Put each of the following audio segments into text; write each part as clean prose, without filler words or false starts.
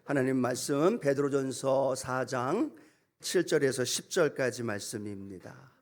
하나님 말씀 베드로전서 4장 7절에서 10절까지 말씀입니다.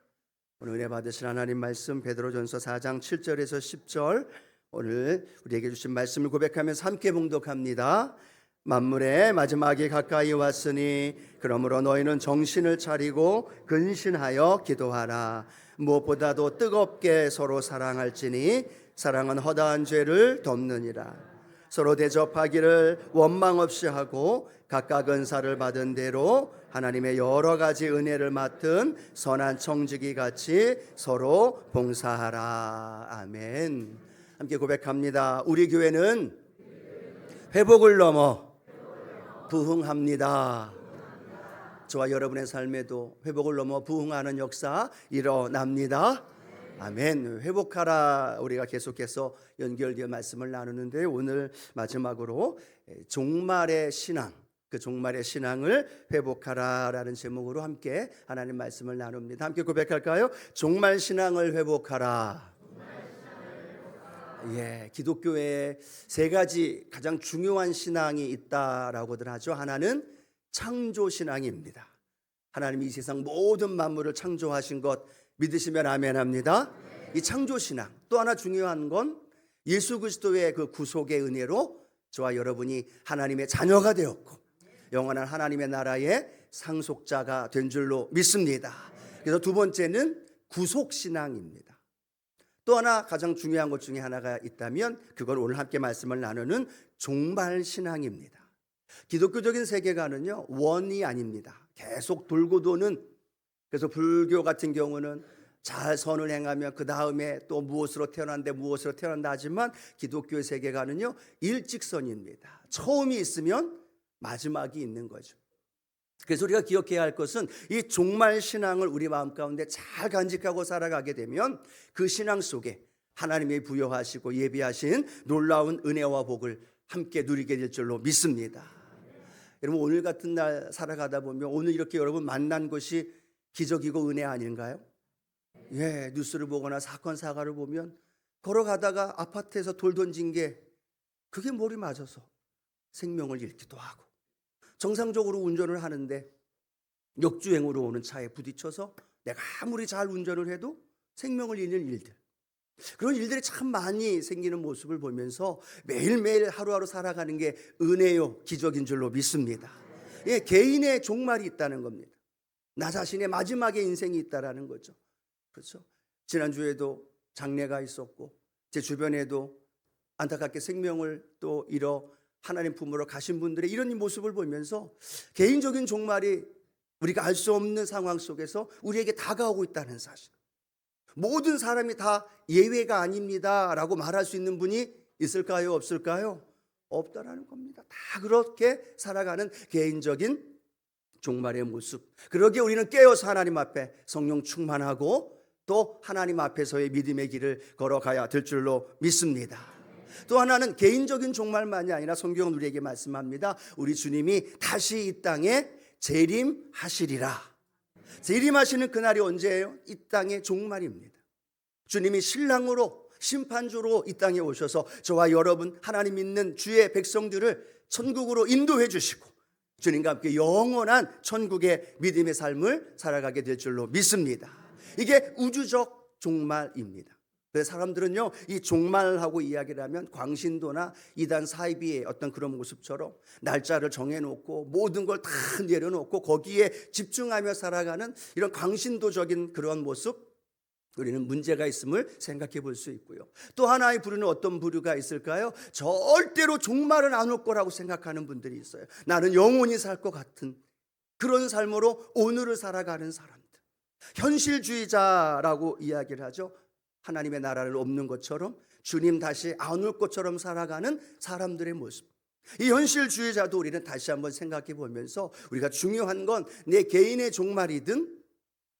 오늘 은혜 받으신 하나님 말씀 베드로전서 4장 7절에서 10절, 오늘 우리에게 주신 말씀을 고백하면서 함께 봉독합니다. 만물의 마지막이 가까이 왔으니 그러므로 너희는 정신을 차리고 근신하여 기도하라. 무엇보다도 뜨겁게 서로 사랑할지니 사랑은 허다한 죄를 덮느니라. 서로 대접하기를 원망 없이 하고 각각 은사를 받은 대로 하나님의 여러 가지 은혜를 맡은 선한 청지기 같이 서로 봉사하라. 아멘. 함께 고백합니다. 우리 교회는 회복을 넘어 부흥합니다. 저와 여러분의 삶에도 회복을 넘어 부흥하는 역사 일어납니다. 아멘. 회복하라, 우리가 계속해서 연결되어 말씀을 나누는데, 오늘 마지막으로 종말의 신앙, 그 종말의 신앙을 회복하라라는 제목으로 함께 하나님 말씀을 나눕니다. 함께 고백할까요? 종말 신앙을 회복하라. 예, 기독교에 세 가지 가장 중요한 신앙이 있다라고들 하죠. 하나는 창조 신앙입니다. 하나님이 이 세상 모든 만물을 창조하신 것 믿으시면 아멘 합니다. 이 창조 신앙, 또 하나 중요한 건 예수 그리스도의 그 구속의 은혜로 저와 여러분이 하나님의 자녀가 되었고 영원한 하나님의 나라의 상속자가 된 줄로 믿습니다. 그래서 두 번째는 구속 신앙입니다. 또 하나 가장 중요한 것 중에 하나가 있다면 그걸 오늘 함께 말씀을 나누는 종말 신앙입니다. 기독교적인 세계관은요, 원이 아닙니다. 계속 돌고 도는. 그래서 불교 같은 경우는 잘 선을 행하며 그 다음에 또 무엇으로 태어난다 하지만 기독교의 세계관은요, 일직선입니다. 처음이 있으면 마지막이 있는 거죠. 그래서 우리가 기억해야 할 것은 이 종말 신앙을 우리 마음 가운데 잘 간직하고 살아가게 되면 그 신앙 속에 하나님이 부여하시고 예비하신 놀라운 은혜와 복을 함께 누리게 될 줄로 믿습니다. 여러분, 오늘 같은 날 살아가다 보면 오늘 이렇게 여러분 만난 것이 기적이고 은혜 아닌가요? 예, 뉴스를 보거나 사건 사고를 보면 걸어가다가 아파트에서 돌 던진 게 그게 머리 맞아서 생명을 잃기도 하고, 정상적으로 운전을 하는데 역주행으로 오는 차에 부딪혀서 내가 아무리 잘 운전을 해도 생명을 잃는 일들, 그런 일들이 참 많이 생기는 모습을 보면서 매일매일 하루하루 살아가는 게 은혜요, 기적인 줄로 믿습니다. 예, 개인의 종말이 있다는 겁니다. 나 자신의 마지막의 인생이 있다라는 거죠. 그렇죠? 지난주에도 장례가 있었고 제 주변에도 안타깝게 생명을 또 잃어 하나님 품으로 가신 분들의 이런 모습을 보면서 개인적인 종말이 우리가 알 수 없는 상황 속에서 우리에게 다가오고 있다는 사실. 모든 사람이 다 예외가 아닙니다 라고 말할 수 있는 분이 있을까요? 없을까요? 없다라는 겁니다. 다 그렇게 살아가는 개인적인 종말의 모습. 그러기에 우리는 깨어서 하나님 앞에 성령 충만하고 또 하나님 앞에서의 믿음의 길을 걸어가야 될 줄로 믿습니다. 또 하나는 개인적인 종말만이 아니라 성경은 우리에게 말씀합니다. 우리 주님이 다시 이 땅에 재림하시리라. 재림하시는 그날이 언제예요? 이 땅의 종말입니다. 주님이 신랑으로 심판주로 이 땅에 오셔서 저와 여러분 하나님 믿는 주의 백성들을 천국으로 인도해 주시고 주님과 함께 영원한 천국의 믿음의 삶을 살아가게 될 줄로 믿습니다. 이게 우주적 종말입니다. 그래서 사람들은요, 이 종말하고 이야기를 하면 광신도나 이단 사이비의 어떤 그런 모습처럼 날짜를 정해놓고 모든 걸 다 내려놓고 거기에 집중하며 살아가는 이런 광신도적인 그런 모습, 우리는 문제가 있음을 생각해 볼 수 있고요. 또 하나의 부류는 어떤 부류가 있을까요? 절대로 종말은 안 올 거라고 생각하는 분들이 있어요. 나는 영원히 살 것 같은 그런 삶으로 오늘을 살아가는 사람들, 현실주의자라고 이야기를 하죠. 하나님의 나라를 없는 것처럼 주님 다시 안 올 것처럼 살아가는 사람들의 모습. 이 현실주의자도 우리는 다시 한번 생각해 보면서 우리가 중요한 건 내 개인의 종말이든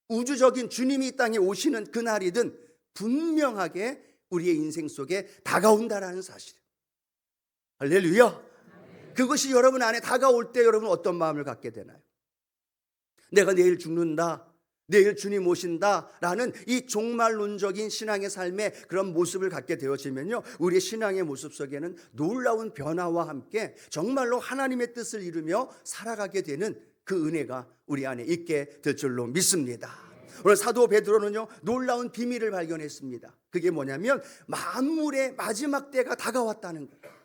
우주적인 주님이 이 땅에 오시는 그날이든 분명하게 우리의 인생 속에 다가온다라는 사실. 할렐루야. 그것이 여러분 안에 다가올 때 여러분 어떤 마음을 갖게 되나요? 내가 내일 죽는다, 내일 주님 오신다라는 이 종말론적인 신앙의 삶의 그런 모습을 갖게 되어지면요, 우리의 신앙의 모습 속에는 놀라운 변화와 함께 정말로 하나님의 뜻을 이루며 살아가게 되는 그 은혜가 우리 안에 있게 될 줄로 믿습니다. 오늘 사도 베드로는요, 놀라운 비밀을 발견했습니다. 그게 뭐냐면 만물의 마지막 때가 다가왔다는 거예요.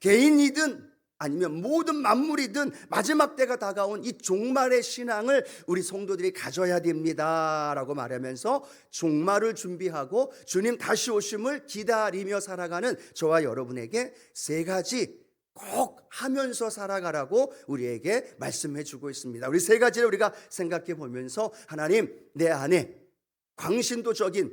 개인이든 아니면 모든 만물이든 마지막 때가 다가온 이 종말의 신앙을 우리 성도들이 가져야 됩니다라고 말하면서 종말을 준비하고 주님 다시 오심을 기다리며 살아가는 저와 여러분에게 세 가지 꼭 하면서 살아가라고 우리에게 말씀해 주고 있습니다. 우리 세 가지를 우리가 생각해 보면서, 하나님, 내 안에 광신도적인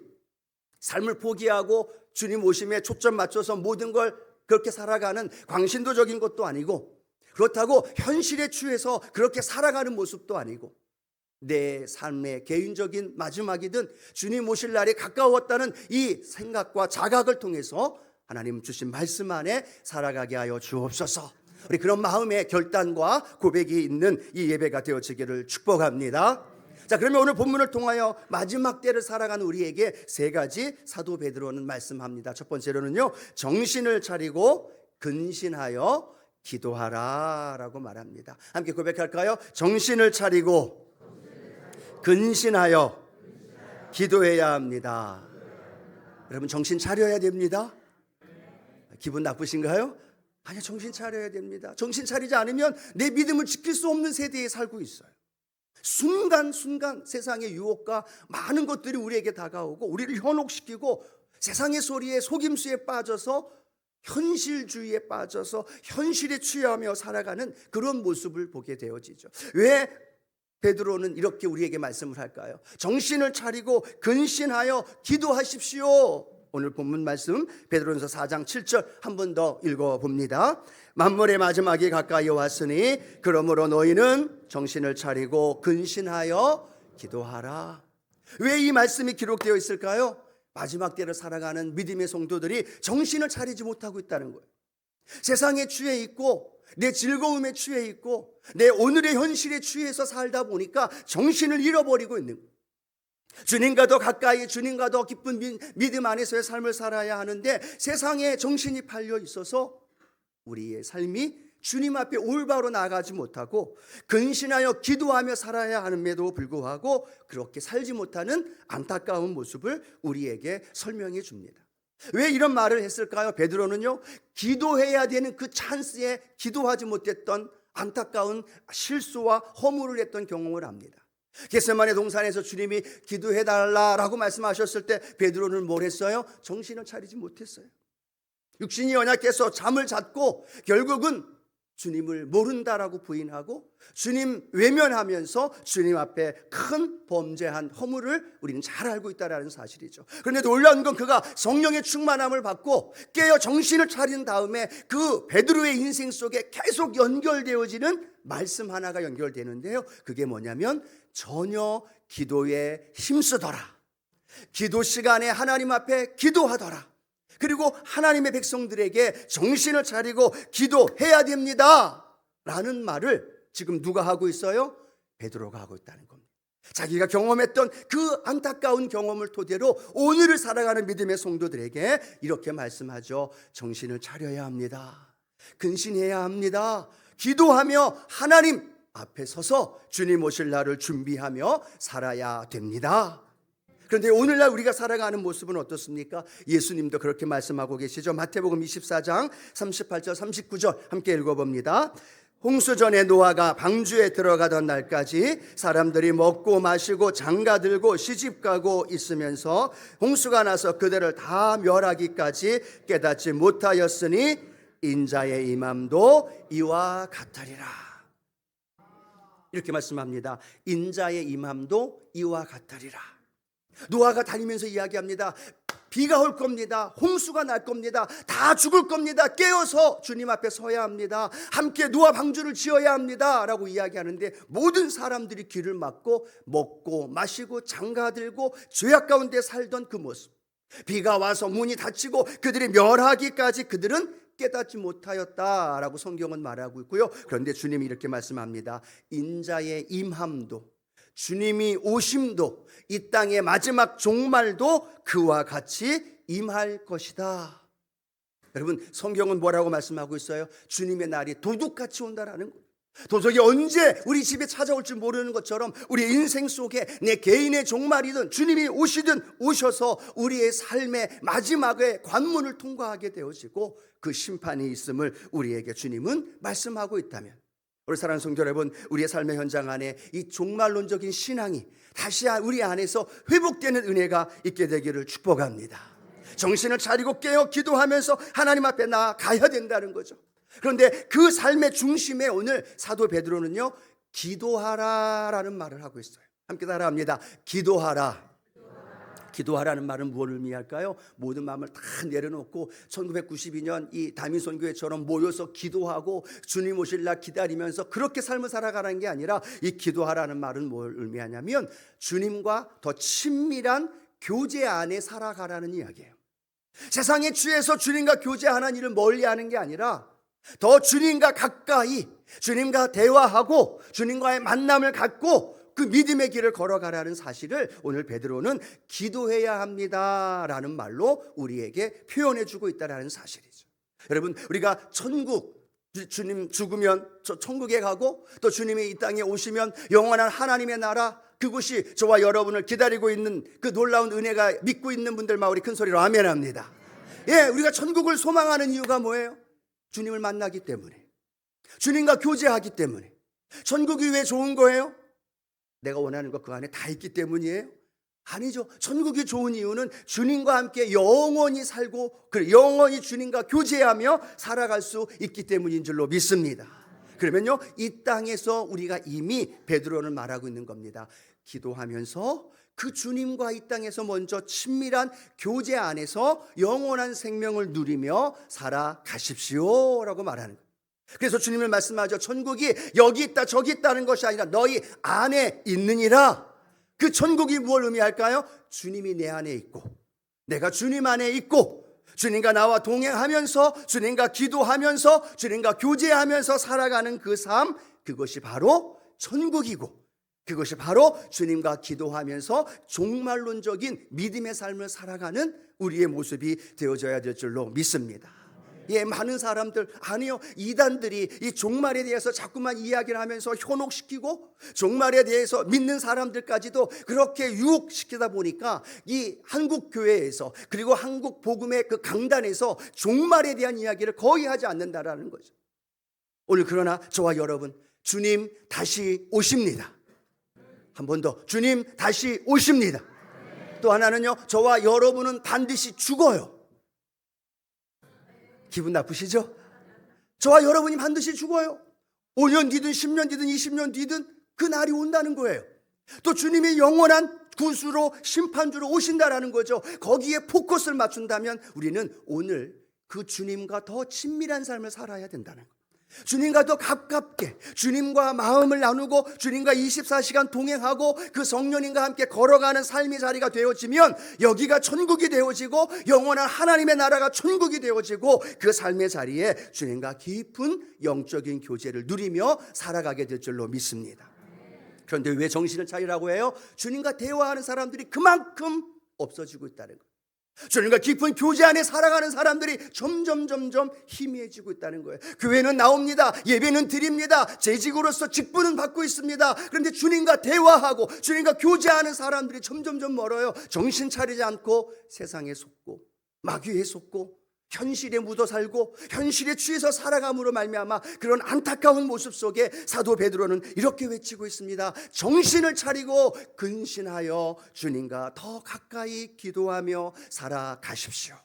삶을 포기하고 주님 오심에 초점 맞춰서 모든 걸 그렇게 살아가는 광신도적인 것도 아니고, 그렇다고 현실에 취해서 그렇게 살아가는 모습도 아니고, 내 삶의 개인적인 마지막이든 주님 오실 날이 가까웠다는 이 생각과 자각을 통해서 하나님 주신 말씀 안에 살아가게 하여 주옵소서. 우리 그런 마음의 결단과 고백이 있는 이 예배가 되어지기를 축복합니다. 자, 그러면 오늘 본문을 통하여 마지막 때를 살아가는 우리에게 세 가지 사도 베드로는 말씀합니다. 첫 번째로는요, 정신을 차리고 근신하여 기도하라 라고 말합니다. 함께 고백할까요? 정신을 차리고 근신하여 기도해야 합니다. 여러분, 정신 차려야 됩니다. 기분 나쁘신가요? 아니요, 정신 차려야 됩니다. 정신 차리지 않으면 내 믿음을 지킬 수 없는 세대에 살고 있어요. 순간순간 세상의 유혹과 많은 것들이 우리에게 다가오고 우리를 현혹시키고 세상의 소리에 속임수에 빠져서 현실주의에 빠져서 현실에 취하며 살아가는 그런 모습을 보게 되어지죠. 왜 베드로는 이렇게 우리에게 말씀을 할까요? 정신을 차리고 근신하여 기도하십시오. 오늘 본문 말씀 베드로전서 4장 7절 한 번 더 읽어봅니다. 만물의 마지막이 가까이 왔으니 그러므로 너희는 정신을 차리고 근신하여 기도하라. 왜 이 말씀이 기록되어 있을까요? 마지막 때를 살아가는 믿음의 성도들이 정신을 차리지 못하고 있다는 거예요. 세상에 취해 있고 내 즐거움에 취해 있고 내 오늘의 현실에 취해서 살다 보니까 정신을 잃어버리고 있는 거예요. 주님과 더 가까이, 주님과 더 깊은 믿음 안에서의 삶을 살아야 하는데 세상에 정신이 팔려 있어서 우리의 삶이 주님 앞에 올바로 나아가지 못하고 근신하여 기도하며 살아야 함에도 불구하고 그렇게 살지 못하는 안타까운 모습을 우리에게 설명해 줍니다. 왜 이런 말을 했을까요? 베드로는요, 기도해야 되는 그 찬스에 기도하지 못했던 안타까운 실수와 허물을 했던 경험을 합니다. 겟세마네 동산에서 주님이 기도해달라라고 말씀하셨을 때 베드로는 뭘 했어요? 정신을 차리지 못했어요. 육신이 연약해서 잠을 잤고 결국은 주님을 모른다라고 부인하고 주님 외면하면서 주님 앞에 큰 범죄한 허물을 우리는 잘 알고 있다는 사실이죠. 그런데 놀라운 건 그가 성령의 충만함을 받고 깨어 정신을 차린 다음에 그 베드로의 인생 속에 계속 연결되어지는 말씀 하나가 연결되는데요, 그게 뭐냐면 전혀 기도에 힘쓰더라, 기도 시간에 하나님 앞에 기도하더라, 그리고 하나님의 백성들에게 정신을 차리고 기도해야 됩니다 라는 말을 지금 누가 하고 있어요? 베드로가 하고 있다는 겁니다. 자기가 경험했던 그 안타까운 경험을 토대로 오늘을 살아가는 믿음의 성도들에게 이렇게 말씀하죠. 정신을 차려야 합니다. 근신해야 합니다. 기도하며 하나님 앞에 서서 주님 오실 날을 준비하며 살아야 됩니다. 그런데 오늘날 우리가 살아가는 모습은 어떻습니까? 예수님도 그렇게 말씀하고 계시죠. 마태복음 24장 38절 39절 함께 읽어봅니다. 홍수전에 노아가 방주에 들어가던 날까지 사람들이 먹고 마시고 장가들고 시집가고 있으면서 홍수가 나서 그들을 다 멸하기까지 깨닫지 못하였으니 인자의 임함도 이와 같으리라. 이렇게 말씀합니다. 인자의 임함도 이와 같으리라. 노아가 다니면서 이야기합니다. 비가 올 겁니다. 홍수가 날 겁니다. 다 죽을 겁니다. 깨어서 주님 앞에 서야 합니다. 함께 노아 방주를 지어야 합니다 라고 이야기하는데 모든 사람들이 귀를 막고 먹고 마시고 장가들고 죄악 가운데 살던 그 모습, 비가 와서 문이 닫히고 그들이 멸하기까지 그들은 깨닫지 못하였다라고 성경은 말하고 있고요. 그런데 주님이 이렇게 말씀합니다. 인자의 임함도, 주님이 오심도 이 땅의 마지막 종말도 그와 같이 임할 것이다. 여러분, 성경은 뭐라고 말씀하고 있어요? 주님의 날이 도둑같이 온다라는 거예요. 도둑이 언제 우리 집에 찾아올지 모르는 것처럼 우리 인생 속에 내 개인의 종말이든 주님이 오시든 오셔서 우리의 삶의 마지막에 관문을 통과하게 되어지고 그 심판이 있음을 우리에게 주님은 말씀하고 있다면, 우리 사랑하는 성도 여러분, 우리의 삶의 현장 안에 이 종말론적인 신앙이 다시 우리 안에서 회복되는 은혜가 있게 되기를 축복합니다. 정신을 차리고 깨어 기도하면서 하나님 앞에 나아가야 된다는 거죠. 그런데 그 삶의 중심에 오늘 사도 베드로는요, 기도하라라는 말을 하고 있어요. 함께 따라합니다. 기도하라. 기도하라는 말은 무엇을 의미할까요? 모든 마음을 다 내려놓고 1992년 이 다민선교회처럼 모여서 기도하고 주님 오실 날 기다리면서 그렇게 삶을 살아가라는 게 아니라, 이 기도하라는 말은 뭘 의미하냐면 주님과 더 친밀한 교제 안에 살아가라는 이야기예요. 세상에 취해서 주님과 교제하는 일을 멀리하는 게 아니라 더 주님과 가까이, 주님과 대화하고 주님과의 만남을 갖고 그 믿음의 길을 걸어가라는 사실을 오늘 베드로는 기도해야 합니다라는 말로 우리에게 표현해 주고 있다는 사실이죠. 여러분, 우리가 주님 죽으면 천국에 가고 또 주님이 이 땅에 오시면 영원한 하나님의 나라, 그곳이 저와 여러분을 기다리고 있는 그 놀라운 은혜가 믿고 있는 분들만 우리 큰 소리로 아멘 합니다. 예, 우리가 천국을 소망하는 이유가 뭐예요? 주님을 만나기 때문에, 주님과 교제하기 때문에. 천국이 왜 좋은 거예요? 내가 원하는 것 그 안에 다 있기 때문이에요? 아니죠. 천국이 좋은 이유는 주님과 함께 영원히 살고 영원히 주님과 교제하며 살아갈 수 있기 때문인 줄로 믿습니다. 그러면요, 이 땅에서 우리가 이미 베드로는 말하고 있는 겁니다. 기도하면서 그 주님과 이 땅에서 먼저 친밀한 교제 안에서 영원한 생명을 누리며 살아가십시오 라고 말하는 거예요. 그래서 주님을 말씀하죠. 천국이 여기 있다 저기 있다는 것이 아니라 너희 안에 있느니라. 그 천국이 무엇을 의미할까요? 주님이 내 안에 있고 내가 주님 안에 있고 주님과 나와 동행하면서 주님과 기도하면서 주님과 교제하면서 살아가는 그 삶, 그것이 바로 천국이고 그것이 바로 주님과 기도하면서 종말론적인 믿음의 삶을 살아가는 우리의 모습이 되어져야 될 줄로 믿습니다. 예, 많은 사람들, 아니요, 이단들이 이 종말에 대해서 자꾸만 이야기를 하면서 현혹시키고 종말에 대해서 믿는 사람들까지도 그렇게 유혹시키다 보니까 이 한국 교회에서 그리고 한국 복음의 그 강단에서 종말에 대한 이야기를 거의 하지 않는다라는 거죠. 오늘 그러나 저와 여러분, 주님 다시 오십니다. 한 번 더, 주님 다시 오십니다. 또 하나는요, 저와 여러분은 반드시 죽어요. 기분 나쁘시죠? 저와 여러분이 반드시 죽어요. 5년 뒤든 10년 뒤든 20년 뒤든 그 날이 온다는 거예요. 또 주님이 영원한 구수로 심판주로 오신다라는 거죠. 거기에 포커스를 맞춘다면 우리는 오늘 그 주님과 더 친밀한 삶을 살아야 된다는 거예요. 주님과 더 가깝게 주님과 마음을 나누고 주님과 24시간 동행하고 그 성령님과 함께 걸어가는 삶의 자리가 되어지면 여기가 천국이 되어지고 영원한 하나님의 나라가 천국이 되어지고 그 삶의 자리에 주님과 깊은 영적인 교제를 누리며 살아가게 될 줄로 믿습니다. 그런데 왜 정신을 차리라고 해요? 주님과 대화하는 사람들이 그만큼 없어지고 있다는 거예요. 주님과 깊은 교제 안에 살아가는 사람들이 점점 희미해지고 있다는 거예요. 교회는 나옵니다. 예배는 드립니다. 재직으로서 직분은 받고 있습니다. 그런데 주님과 대화하고 주님과 교제하는 사람들이 점점 멀어요. 정신 차리지 않고 세상에 속고 마귀에 속고 현실에 묻어 살고 현실에 취해서 살아감으로 말미암아 그런 안타까운 모습 속에 사도 베드로는 이렇게 외치고 있습니다. 정신을 차리고 근신하여 주님과 더 가까이 기도하며 살아가십시오.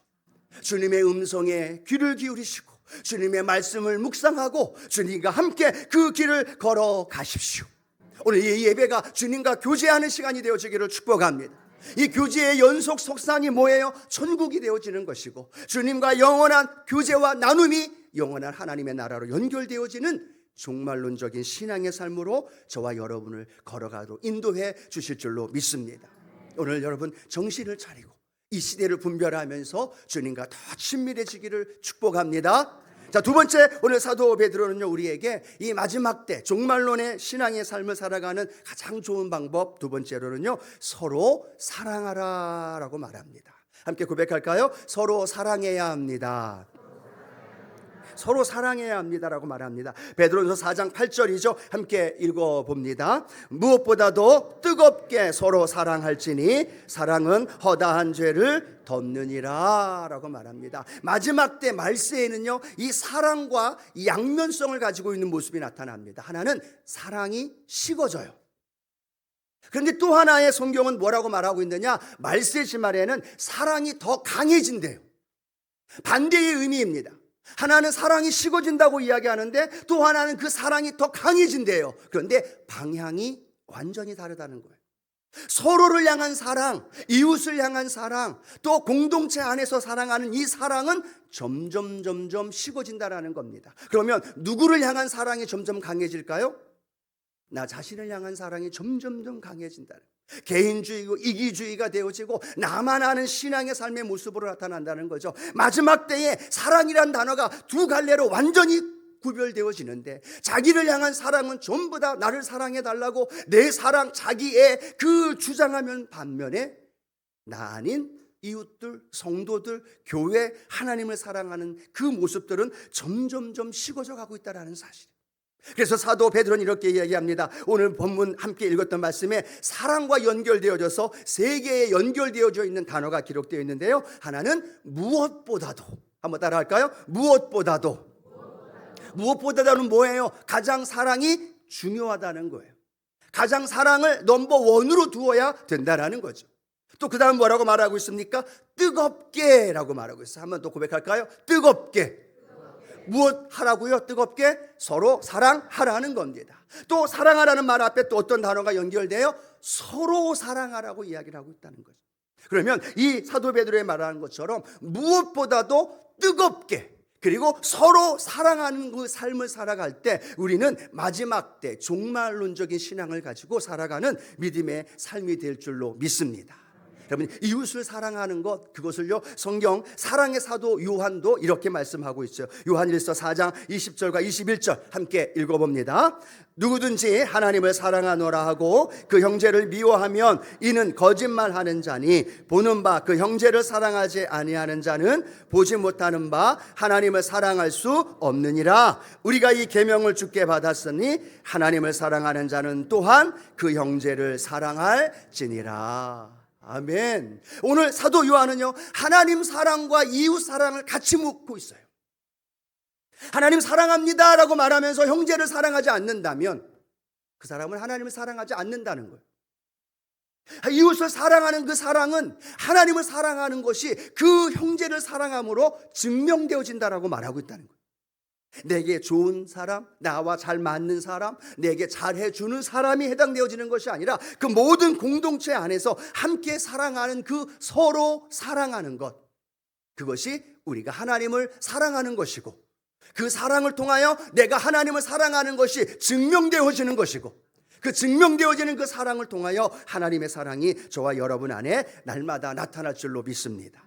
주님의 음성에 귀를 기울이시고 주님의 말씀을 묵상하고 주님과 함께 그 길을 걸어가십시오. 오늘 이 예배가 주님과 교제하는 시간이 되어지기를 축복합니다. 이 교제의 연속 속상이 뭐예요? 천국이 되어지는 것이고 주님과 영원한 교제와 나눔이 영원한 하나님의 나라로 연결되어지는 종말론적인 신앙의 삶으로 저와 여러분을 걸어가도록 인도해 주실 줄로 믿습니다. 오늘 여러분 정신을 차리고 이 시대를 분별하면서 주님과 더 친밀해지기를 축복합니다. 자, 두 번째, 오늘 사도 베드로는요, 우리에게 이 마지막 때 종말론의 신앙의 삶을 살아가는 가장 좋은 방법, 두 번째로는요, 서로 사랑하라라고 말합니다. 함께 고백할까요? 서로 사랑해야 합니다. 서로 사랑해야 합니다라고 말합니다. 베드로전서 4장 8절이죠. 함께 읽어봅니다. 무엇보다도 뜨겁게 서로 사랑할지니 사랑은 허다한 죄를 덮느니라 라고 말합니다. 마지막 때 말세에는요, 이 사랑과 이 양면성을 가지고 있는 모습이 나타납니다. 하나는 사랑이 식어져요. 그런데 또 하나의 성경은 뭐라고 말하고 있느냐, 말세 시말에는 사랑이 더 강해진대요. 반대의 의미입니다. 하나는 사랑이 식어진다고 이야기하는데 또 하나는 그 사랑이 더 강해진대요. 그런데 방향이 완전히 다르다는 거예요. 서로를 향한 사랑, 이웃을 향한 사랑, 또 공동체 안에서 사랑하는 이 사랑은 점점 식어진다라는 겁니다. 그러면 누구를 향한 사랑이 점점 강해질까요? 나 자신을 향한 사랑이 점점 강해진다. 개인주의고 이기주의가 되어지고 나만 아는 신앙의 삶의 모습으로 나타난다는 거죠. 마지막 때에 사랑이란 단어가 두 갈래로 완전히 구별되어지는데, 자기를 향한 사랑은 전부 다 나를 사랑해달라고 내 사랑, 자기의 그 주장하면, 반면에 나 아닌 이웃들, 성도들, 교회, 하나님을 사랑하는 그 모습들은 점점 식어져 가고 있다는 사실. 그래서 사도 베드로는 이렇게 이야기합니다. 오늘 본문 함께 읽었던 말씀에 사랑과 연결되어져서 세 개의 연결되어져 있는 단어가 기록되어 있는데요, 하나는 무엇보다도, 한번 따라 할까요? 무엇보다도는 뭐예요? 가장 사랑이 중요하다는 거예요. 가장 사랑을 넘버 원으로 두어야 된다는 거죠. 또 그 다음 뭐라고 말하고 있습니까? 뜨겁게 라고 말하고 있어요. 한번 또 고백할까요? 뜨겁게. 무엇 하라고요? 뜨겁게 서로 사랑하라는 겁니다. 또 사랑하라는 말 앞에 또 어떤 단어가 연결돼요? 서로 사랑하라고 이야기를 하고 있다는 거죠. 그러면 이 사도 베드로의 말하는 것처럼 무엇보다도 뜨겁게, 그리고 서로 사랑하는 그 삶을 살아갈 때 우리는 마지막 때 종말론적인 신앙을 가지고 살아가는 믿음의 삶이 될 줄로 믿습니다. 여러분, 이웃을 사랑하는 것, 그것을요, 성경 사랑의 사도 요한도 이렇게 말씀하고 있어요. 요한일서 4장 20절과 21절 함께 읽어봅니다. 누구든지 하나님을 사랑하노라 하고 그 형제를 미워하면 이는 거짓말하는 자니, 보는 바 그 형제를 사랑하지 아니하는 자는 보지 못하는 바 하나님을 사랑할 수 없느니라. 우리가 이 계명을 주께 받았으니 하나님을 사랑하는 자는 또한 그 형제를 사랑할지니라. 아멘. 오늘 사도 요한은요, 하나님 사랑과 이웃 사랑을 같이 묻고 있어요. 하나님 사랑합니다 라고 말하면서 형제를 사랑하지 않는다면 그 사람은 하나님을 사랑하지 않는다는 거예요. 이웃을 사랑하는 그 사랑은 하나님을 사랑하는 것이 그 형제를 사랑함으로 증명되어진다라고 말하고 있다는 거예요. 내게 좋은 사람, 나와 잘 맞는 사람, 내게 잘해주는 사람이 해당되어지는 것이 아니라 그 모든 공동체 안에서 함께 사랑하는 그 서로 사랑하는 것, 그것이 우리가 하나님을 사랑하는 것이고, 그 사랑을 통하여 내가 하나님을 사랑하는 것이 증명되어지는 것이고, 그 증명되어지는 그 사랑을 통하여 하나님의 사랑이 저와 여러분 안에 날마다 나타날 줄로 믿습니다.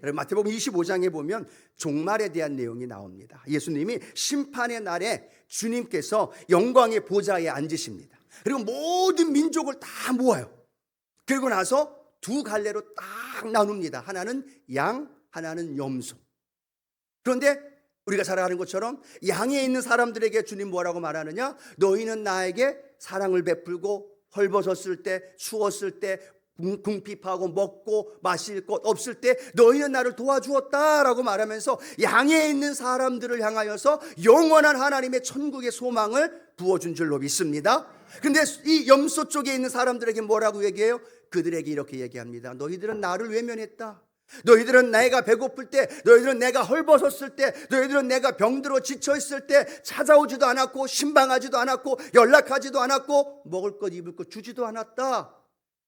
마태복음 25장에 보면 종말에 대한 내용이 나옵니다. 예수님이 심판의 날에 주님께서 영광의 보좌에 앉으십니다. 그리고 모든 민족을 다 모아요. 그리고 나서 두 갈래로 딱 나눕니다. 하나는 양, 하나는 염소. 그런데 우리가 잘 아는 것처럼 양에 있는 사람들에게 주님 뭐라고 말하느냐? 너희는 나에게 사랑을 베풀고 헐벗었을 때, 추웠을 때, 궁핍하고 먹고 마실 것 없을 때 너희는 나를 도와주었다라고 말하면서 양에 있는 사람들을 향하여서 영원한 하나님의 천국의 소망을 부어준 줄로 믿습니다. 그런데 이 염소 쪽에 있는 사람들에게 뭐라고 얘기해요? 그들에게 이렇게 얘기합니다. 너희들은 나를 외면했다. 너희들은 내가 배고플 때, 너희들은 내가 헐벗었을 때, 너희들은 내가 병들어 지쳐있을 때 찾아오지도 않았고 신방하지도 않았고 연락하지도 않았고 먹을 것 입을 것 주지도 않았다.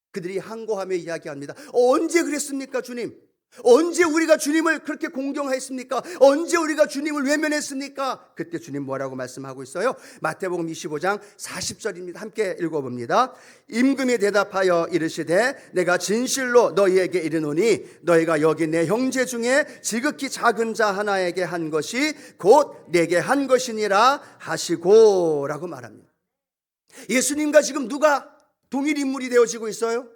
그들이 항고하며 이야기합니다. 언제 그랬습니까, 주님? 언제 우리가 주님을 그렇게 공경했습니까? 언제 우리가 주님을 외면했습니까? 그때 주님 뭐라고 말씀하고 있어요? 마태복음 25장 40절입니다. 함께 읽어봅니다. 임금이 대답하여 이르시되 내가 진실로 너희에게 이르노니 너희가 여기 내 형제 중에 지극히 작은 자 하나에게 한 것이 곧 내게 한 것이니라 하시고 라고 말합니다. 예수님과 지금 누가 동일 인물이 되어지고 있어요?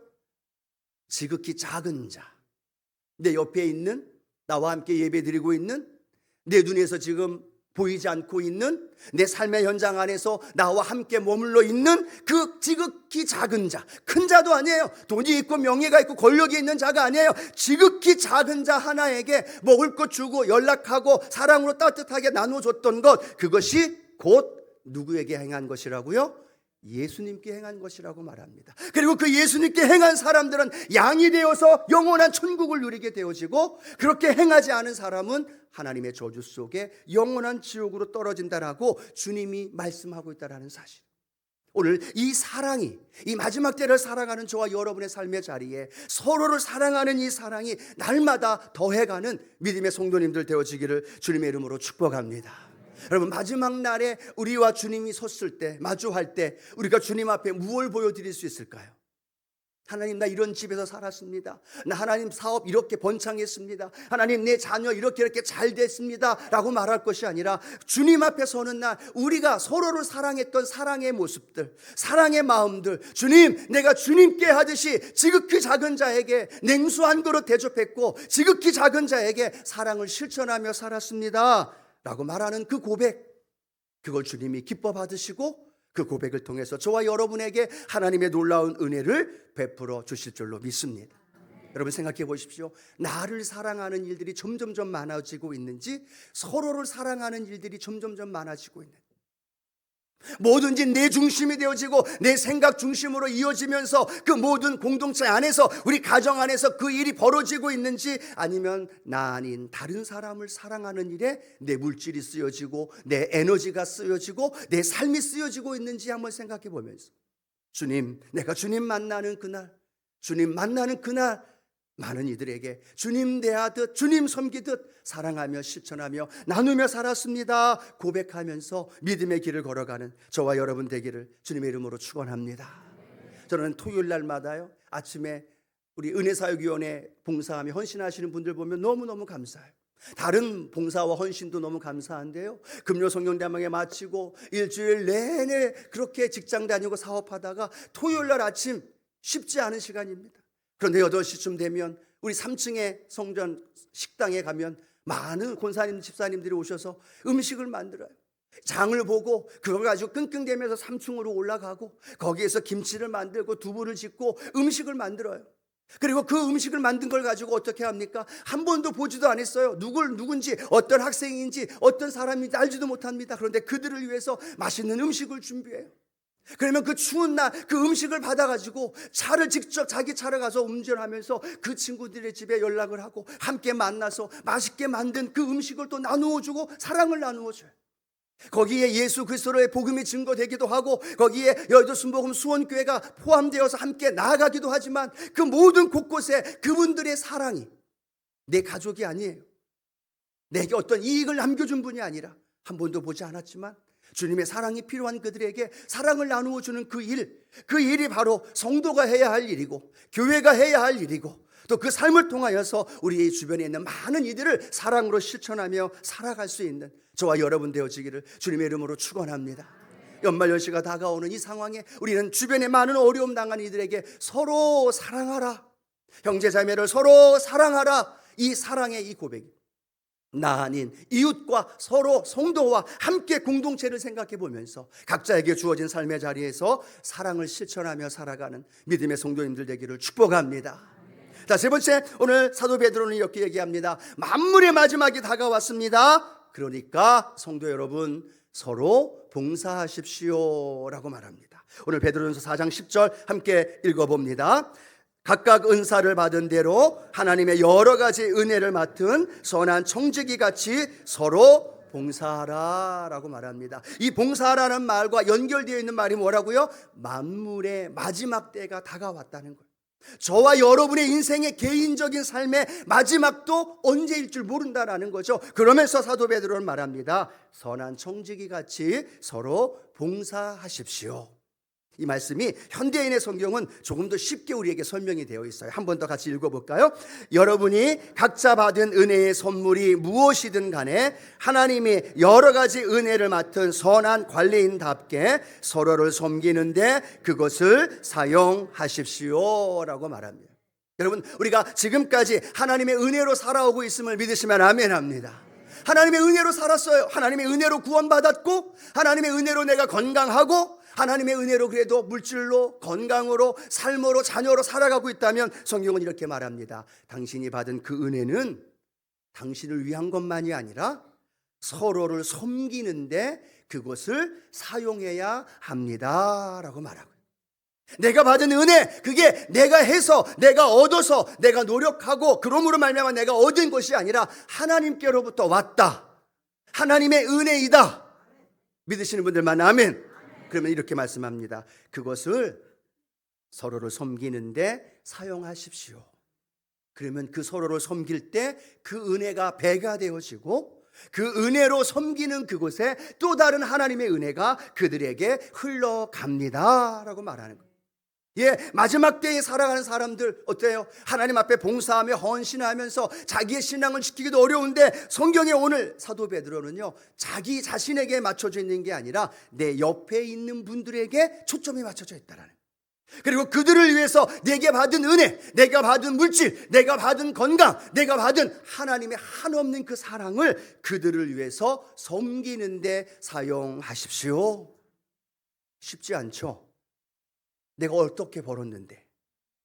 지극히 작은 자, 내 옆에 있는, 나와 함께 예배드리고 있는, 내 눈에서 지금 보이지 않고 있는, 내 삶의 현장 안에서 나와 함께 머물러 있는 그 지극히 작은 자, 큰 자도 아니에요. 돈이 있고 명예가 있고 권력이 있는 자가 아니에요. 지극히 작은 자 하나에게 먹을 것 주고 연락하고 사랑으로 따뜻하게 나눠줬던 것, 그것이 곧 누구에게 행한 것이라고요? 예수님께 행한 것이라고 말합니다. 그리고 그 예수님께 행한 사람들은 양이 되어서 영원한 천국을 누리게 되어지고, 그렇게 행하지 않은 사람은 하나님의 저주 속에 영원한 지옥으로 떨어진다라고 주님이 말씀하고 있다는 사실. 오늘 이 사랑이, 이 마지막 때를 살아가는 저와 여러분의 삶의 자리에 서로를 사랑하는 이 사랑이 날마다 더해가는 믿음의 성도님들 되어지기를 주님의 이름으로 축복합니다. 여러분, 마지막 날에 우리와 주님이 섰을 때, 마주할 때 우리가 주님 앞에 무엇을 보여드릴 수 있을까요? 하나님, 나 이런 집에서 살았습니다. 나 하나님 사업 이렇게 번창했습니다. 하나님, 내 자녀 이렇게 잘 됐습니다 라고 말할 것이 아니라, 주님 앞에 서는 날 우리가 서로를 사랑했던 사랑의 모습들, 사랑의 마음들, 주님, 내가 주님께 하듯이 지극히 작은 자에게 냉수 한 그릇 대접했고 지극히 작은 자에게 사랑을 실천하며 살았습니다 라고 말하는 그 고백, 그걸 주님이 기뻐 받으시고 그 고백을 통해서 저와 여러분에게 하나님의 놀라운 은혜를 베풀어 주실 줄로 믿습니다. 여러분, 생각해 보십시오. 나를 사랑하는 일들이 점점점 많아지고 있는지, 서로를 사랑하는 일들이 점점점 많아지고 있는지, 뭐든지 내 중심이 되어지고 내 생각 중심으로 이어지면서 그 모든 공동체 안에서, 우리 가정 안에서 그 일이 벌어지고 있는지, 아니면 나 아닌 다른 사람을 사랑하는 일에 내 물질이 쓰여지고 내 에너지가 쓰여지고 내 삶이 쓰여지고 있는지 한번 생각해 보면서, 주님, 내가 주님 만나는 그날, 주님 만나는 그날 많은 이들에게 주님 대하듯, 주님 섬기듯 사랑하며 실천하며 나누며 살았습니다 고백하면서 믿음의 길을 걸어가는 저와 여러분 되기를 주님의 이름으로 축원합니다. 저는 토요일 날마다요, 아침에 우리 은혜사역위원회 봉사하며 헌신하시는 분들 보면 너무너무 감사해요. 다른 봉사와 헌신도 너무 감사한데요, 금요 성경대망에 마치고 일주일 내내 그렇게 직장 다니고 사업하다가 토요일 날 아침 쉽지 않은 시간입니다. 그런데 8시쯤 되면 우리 3층의 성전 식당에 가면 많은 권사님, 집사님들이 오셔서 음식을 만들어요. 장을 보고 그걸 가지고 끙끙대면서 3층으로 올라가고 거기에서 김치를 만들고 두부를 짓고 음식을 만들어요. 그리고 그 음식을 만든 걸 가지고 어떻게 합니까? 한 번도 보지도 않았어요. 누군지, 어떤 학생인지, 어떤 사람인지 알지도 못합니다. 그런데 그들을 위해서 맛있는 음식을 준비해요. 그러면 그 추운 날 그 음식을 받아가지고 차를 직접 자기 차를 가서 운전하면서 그 친구들의 집에 연락을 하고 함께 만나서 맛있게 만든 그 음식을 또 나누어주고 사랑을 나누어줘요. 거기에 예수 그리스도의 복음이 증거되기도 하고 거기에 여의도 순복음 수원교회가 포함되어서 함께 나아가기도 하지만, 그 모든 곳곳에 그분들의 사랑이 내 가족이 아니에요. 내게 어떤 이익을 남겨준 분이 아니라, 한 번도 보지 않았지만 주님의 사랑이 필요한 그들에게 사랑을 나누어 주는 그 일이 바로 성도가 해야 할 일이고 교회가 해야 할 일이고, 또 그 삶을 통하여서 우리 주변에 있는 많은 이들을 사랑으로 실천하며 살아갈 수 있는 저와 여러분 되어지기를 주님의 이름으로 축원합니다. 연말연시가 다가오는 이 상황에 우리는 주변에 많은 어려움 당한 이들에게 서로 사랑하라, 형제자매를 서로 사랑하라, 이 사랑의 이 고백이 나 아닌 이웃과 서로 성도와 함께 공동체를 생각해 보면서 각자에게 주어진 삶의 자리에서 사랑을 실천하며 살아가는 믿음의 성도님들 되기를 축복합니다. 자, 세 번째, 오늘 사도 베드로는 이렇게 얘기합니다. 만물의 마지막이 다가왔습니다. 그러니까 성도 여러분, 서로 봉사하십시오 라고 말합니다. 오늘 베드로전서 4장 10절 함께 읽어봅니다. 각각 은사를 받은 대로 하나님의 여러 가지 은혜를 맡은 선한 청지기 같이 서로 봉사하라 라고 말합니다. 이 봉사하라는 말과 연결되어 있는 말이 뭐라고요? 만물의 마지막 때가 다가왔다는 거예요. 저와 여러분의 인생의 개인적인 삶의 마지막도 언제일 줄 모른다라는 거죠. 그러면서 사도 베드로는 말합니다. 선한 청지기 같이 서로 봉사하십시오. 이 말씀이 현대인의 성경은 조금 더 쉽게 우리에게 설명이 되어 있어요. 한 번 더 같이 읽어볼까요? 여러분이 각자 받은 은혜의 선물이 무엇이든 간에 하나님이 여러 가지 은혜를 맡은 선한 관리인답게 서로를 섬기는데 그것을 사용하십시오 라고 말합니다. 여러분, 우리가 지금까지 하나님의 은혜로 살아오고 있음을 믿으시면 아멘합니다. 하나님의 은혜로 살았어요. 하나님의 은혜로 구원받았고, 하나님의 은혜로 내가 건강하고, 하나님의 은혜로 그래도 물질로, 건강으로, 삶으로, 자녀로 살아가고 있다면 성경은 이렇게 말합니다. 당신이 받은 그 은혜는 당신을 위한 것만이 아니라 서로를 섬기는데 그것을 사용해야 합니다 라고 말하고, 내가 받은 은혜, 그게 내가 해서, 내가 얻어서, 내가 노력하고 그러므로 말미암아 내가 얻은 것이 아니라 하나님께로부터 왔다, 하나님의 은혜이다. 믿으시는 분들만 아멘. 그러면 이렇게 말씀합니다. 그것을 서로를 섬기는데 사용하십시오. 그러면 그 서로를 섬길 때 그 은혜가 배가 되어지고, 그 은혜로 섬기는 그곳에 또 다른 하나님의 은혜가 그들에게 흘러갑니다 라고 말하는 거예요. 예, 마지막 때에 살아가는 사람들 어때요? 하나님 앞에 봉사하며 헌신하면서 자기의 신앙을 지키기도 어려운데, 성경에 오늘 사도 베드로는요, 자기 자신에게 맞춰져 있는 게 아니라 내 옆에 있는 분들에게 초점이 맞춰져 있다라는, 그리고 그들을 위해서 내게 받은 은혜, 내가 받은 물질, 내가 받은 건강, 내가 받은 하나님의 한없는 그 사랑을 그들을 위해서 섬기는데 사용하십시오. 쉽지 않죠? 내가 어떻게 벌었는데,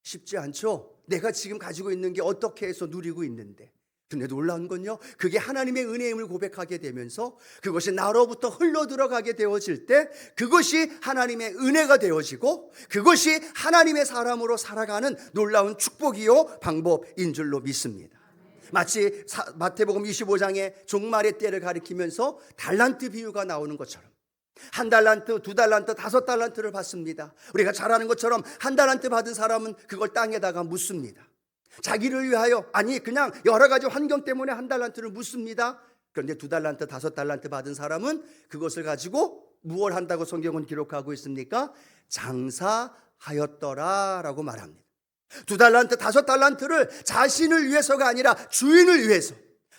쉽지 않죠? 내가 지금 가지고 있는 게 어떻게 해서 누리고 있는데. 근데 놀라운 건요, 그게 하나님의 은혜임을 고백하게 되면서 그것이 나로부터 흘러 들어가게 되어질 때 그것이 하나님의 은혜가 되어지고, 그것이 하나님의 사람으로 살아가는 놀라운 축복이요 방법인 줄로 믿습니다. 마치 마태복음 25장의 종말의 때를 가리키면서 달란트 비유가 나오는 것처럼, 한 달란트, 두 달란트, 다섯 달란트를 받습니다. 우리가 잘 아는 것처럼 한 달란트 받은 사람은 그걸 땅에다가 묻습니다. 자기를 위하여, 아니 그냥 여러 가지 환경 때문에 한 달란트를 묻습니다. 그런데 두 달란트, 다섯 달란트 받은 사람은 그것을 가지고 무엇을 한다고 성경은 기록하고 있습니까? 장사하였더라 라고 말합니다. 두 달란트, 다섯 달란트를 자신을 위해서가 아니라 주인을 위해서,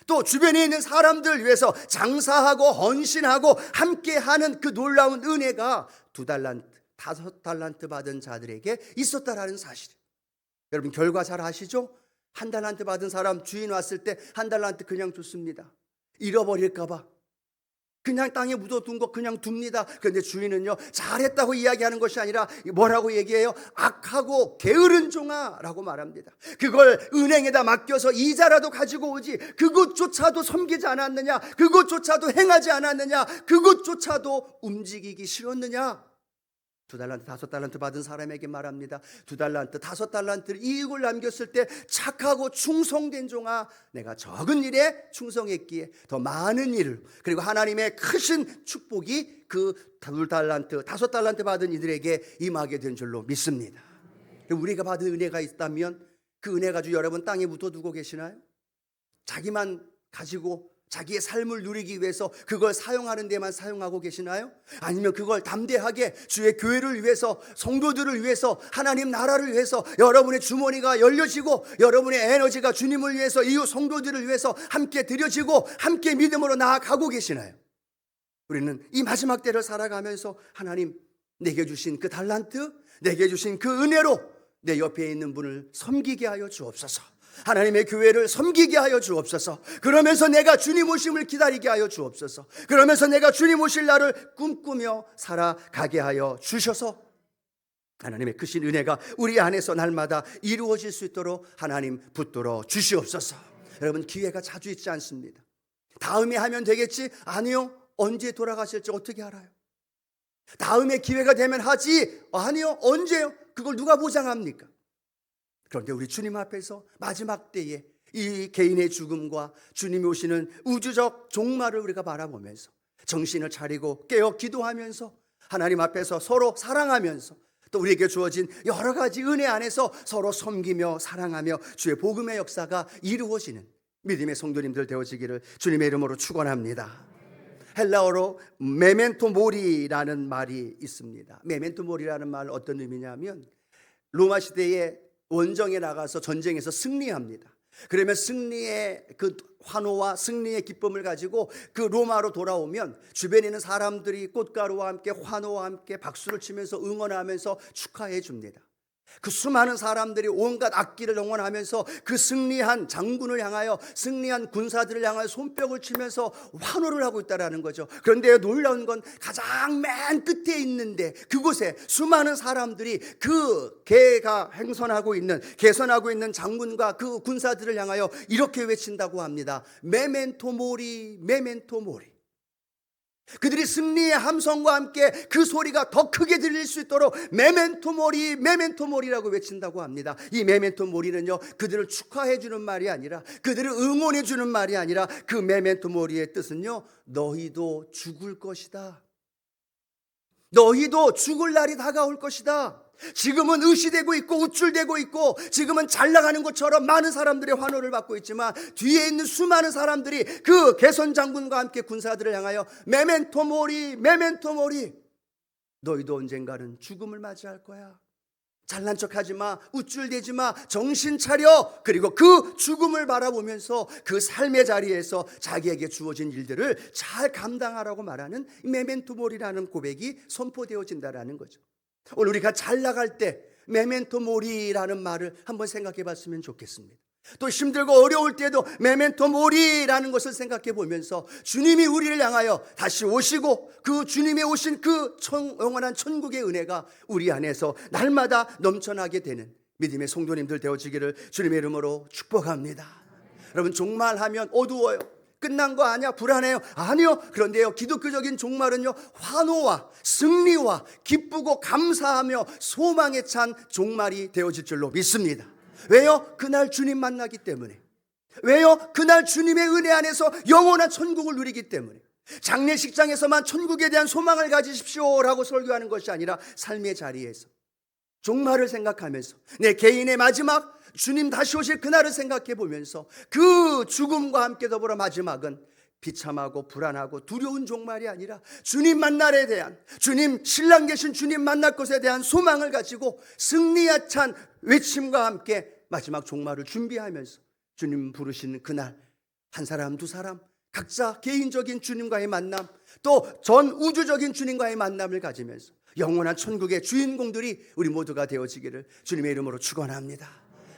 또 주변에 있는 사람들 위해서 장사하고 헌신하고 함께하는 그 놀라운 은혜가 두 달란트, 다섯 달란트 받은 자들에게 있었다라는 사실이에요. 여러분, 결과 잘 아시죠? 한 달란트 받은 사람 주인 왔을 때 한 달란트 그냥 줬습니다. 잃어버릴까 봐 그냥 땅에 묻어둔 거 그냥 둡니다. 그런데 주인은요, 잘했다고 이야기하는 것이 아니라 뭐라고 얘기해요? 악하고 게으른 종아 라고 말합니다. 그걸 은행에다 맡겨서 이자라도 가지고 오지, 그것조차도 섬기지 않았느냐, 그것조차도 행하지 않았느냐, 그것조차도 움직이기 싫었느냐. 두 달란트, 다섯 달란트 받은 사람에게 말합니다. 두 달란트, 다섯 달란트를 이익을 남겼을 때 착하고 충성된 종아, 내가 적은 일에 충성했기에 더 많은 일을, 그리고 하나님의 크신 축복이 그 두 달란트, 다섯 달란트 받은 이들에게 임하게 된 줄로 믿습니다. 우리가 받은 은혜가 있다면 그 은혜 가지고 여러분 땅에 묻어두고 계시나요? 자기만 가지고 자기의 삶을 누리기 위해서 그걸 사용하는 데만 사용하고 계시나요? 아니면 그걸 담대하게 주의 교회를 위해서, 성도들을 위해서, 하나님 나라를 위해서 여러분의 주머니가 열려지고 여러분의 에너지가 주님을 위해서, 이웃 성도들을 위해서 함께 드려지고 함께 믿음으로 나아가고 계시나요? 우리는 이 마지막 때를 살아가면서 하나님, 내게 주신 그 달란트, 내게 주신 그 은혜로 내 옆에 있는 분을 섬기게 하여 주옵소서. 하나님의 교회를 섬기게 하여 주옵소서. 그러면서 내가 주님 오심을 기다리게 하여 주옵소서. 그러면서 내가 주님 오실 날을 꿈꾸며 살아가게 하여 주셔서 하나님의 크신 은혜가 우리 안에서 날마다 이루어질 수 있도록 하나님 붙들어 주시옵소서. 여러분, 기회가 자주 있지 않습니다. 다음에 하면 되겠지? 아니요. 언제 돌아가실지 어떻게 알아요? 다음에 기회가 되면 하지? 아니요. 언제요? 그걸 누가 보장합니까? 그런데 우리 주님 앞에서 마지막 때에 이 개인의 죽음과 주님이 오시는 우주적 종말을 우리가 바라보면서 정신을 차리고 깨어 기도하면서 하나님 앞에서 서로 사랑하면서 또 우리에게 주어진 여러 가지 은혜 안에서 서로 섬기며 사랑하며 주의 복음의 역사가 이루어지는 믿음의 성도님들 되어지기를 주님의 이름으로 축원합니다. 헬라어로 메멘토 모리라는 말이 있습니다. 메멘토 모리라는 말 어떤 의미냐면 로마 시대에 원정에 나가서 전쟁에서 승리합니다. 그러면 승리의 그 환호와 승리의 기쁨을 가지고 그 로마로 돌아오면 주변에 있는 사람들이 꽃가루와 함께 환호와 함께 박수를 치면서 응원하면서 축하해 줍니다. 그 수많은 사람들이 온갖 악기를 동원하면서 그 승리한 장군을 향하여 승리한 군사들을 향하여 손뼉을 치면서 환호를 하고 있다는 거죠. 그런데 놀라운 건 가장 맨 끝에 있는데 그곳에 수많은 사람들이 그 개선하고 있는 장군과 그 군사들을 향하여 이렇게 외친다고 합니다. 메멘토 모리, 메멘토 모리. 그들이 승리의 함성과 함께 그 소리가 더 크게 들릴 수 있도록 메멘토 모리, 메멘토 모리라고 외친다고 합니다. 이 메멘토 모리는요, 그들을 축하해 주는 말이 아니라, 그들을 응원해 주는 말이 아니라, 그 메멘토 모리의 뜻은요, 너희도 죽을 것이다. 너희도 죽을 날이 다가올 것이다. 지금은 의시되고 있고 우쭐대고 있고 지금은 잘 나가는 것처럼 많은 사람들의 환호를 받고 있지만 뒤에 있는 수많은 사람들이 그 개선 장군과 함께 군사들을 향하여 메멘토 모리, 메멘토 모리, 너희도 언젠가는 죽음을 맞이할 거야. 잘난 척하지 마, 우쭐대지 마, 정신 차려. 그리고 그 죽음을 바라보면서 그 삶의 자리에서 자기에게 주어진 일들을 잘 감당하라고 말하는 메멘토 모리라는 고백이 선포되어진다라는 거죠. 오늘 우리가 잘 나갈 때 메멘토 모리라는 말을 한번 생각해 봤으면 좋겠습니다. 또 힘들고 어려울 때도 메멘토 모리라는 것을 생각해 보면서 주님이 우리를 향하여 다시 오시고 그 주님이 오신 그 영원한 천국의 은혜가 우리 안에서 날마다 넘쳐나게 되는 믿음의 성도님들 되어지기를 주님의 이름으로 축복합니다. 여러분, 종말하면 어두워요. 끝난 거 아니야? 불안해요? 아니요. 그런데요, 기독교적인 종말은요, 환호와 승리와 기쁘고 감사하며 소망에 찬 종말이 되어질 줄로 믿습니다. 왜요? 그날 주님 만나기 때문에. 왜요? 그날 주님의 은혜 안에서 영원한 천국을 누리기 때문에. 장례식장에서만 천국에 대한 소망을 가지십시오라고 설교하는 것이 아니라 삶의 자리에서 종말을 생각하면서 내 개인의 마지막, 주님 다시 오실 그날을 생각해 보면서 그 죽음과 함께 더불어 마지막은 비참하고 불안하고 두려운 종말이 아니라 주님 만날에 대한, 주님 신랑 계신 주님 만날 것에 대한 소망을 가지고 승리에 찬 외침과 함께 마지막 종말을 준비하면서 주님 부르시는 그날 한 사람 두 사람 각자 개인적인 주님과의 만남, 또 전 우주적인 주님과의 만남을 가지면서 영원한 천국의 주인공들이 우리 모두가 되어지기를 주님의 이름으로 축원합니다.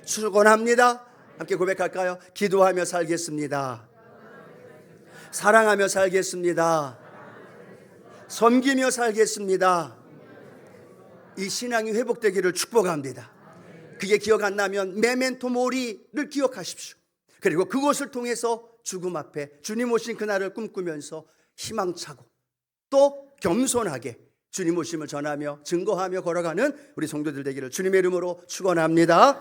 축원합니다. 함께 고백할까요? 기도하며 살겠습니다. 사랑하며 살겠습니다. 섬기며 살겠습니다. 이 신앙이 회복되기를 축복합니다. 그게 기억 안 나면 메멘토 모리를 기억하십시오. 그리고 그것을 통해서 죽음 앞에 주님 오신 그날을 꿈꾸면서 희망차고 또 겸손하게 주님 오심을 전하며 증거하며 걸어가는 우리 성도들 되기를 주님의 이름으로 축원합니다.